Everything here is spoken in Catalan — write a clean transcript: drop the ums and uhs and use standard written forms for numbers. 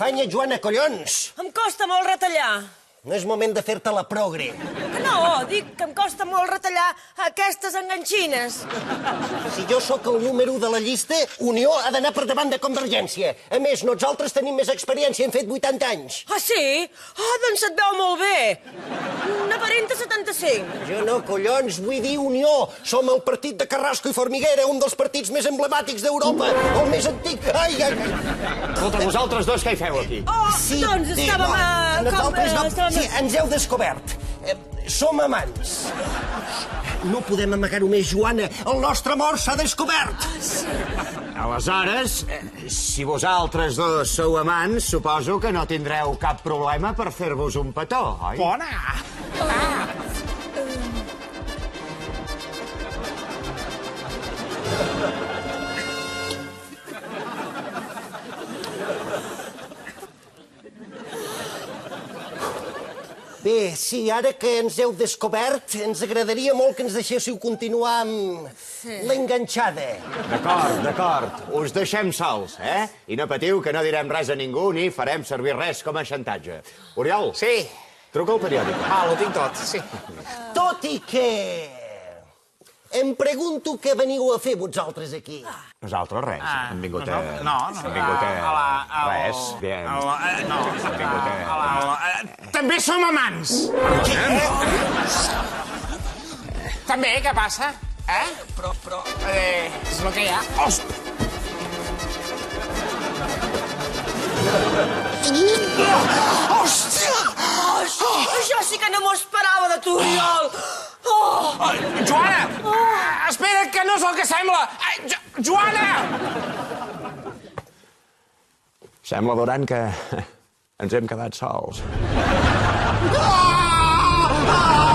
Banya, Joana, collons! Em costa molt retallar. No és moment de fer-te la progre. Que no, dic que em costa molt retallar aquestes enganxines. Si jo sóc el número 1 de la llista, Unió ha d'anar per davant de Convergència. A més, nosaltres tenim més experiència, hem fet 80 anys. Ah, sí? Ah, doncs se't veu molt bé. N'aparenta 75. Jo no, collons, vull dir Unió. Som el partit de Carrasco i Formiguera, un dels partits més emblemàtics d'Europa, el més antic. Ai, ai, ai. Escolta, vosaltres dos què hi feu aquí? Oh, sí, doncs estàvem a... Nosaltres no. Sí, ens heu descobert. Som amants. No podem amagar-ho més, Joana. El nostre amor s'ha descobert. Aleshores, si vosaltres dos sou amants, suposo que no tindreu cap problema per fer-vos un petó, oi? Bona! Bé, sí, ara que ens heu descobert, ens agradaria molt que ens deixéssiu continuar amb l'enganxada. D'acord. Us deixem sols, eh? I no patiu que no direm res a ningú ni farem servir res com a xantatge. Oriol? Sí. Truca al periòdic. Ho tinc tot, sí. Tot i que... Em pregunto què veniu a fer vosaltres aquí. Nosaltres res. Hem vingut a... No. Hem vingut a... Res. Hem vingut a... També som amants! També, què passa? Però... és el que hi ha. Hòstia! Això sí que no m'ho esperava de tu, Oriol. Joana! Espera, que no és el que sembla! Joana! Sembla, Duran, que ens hem quedat sols. Ah!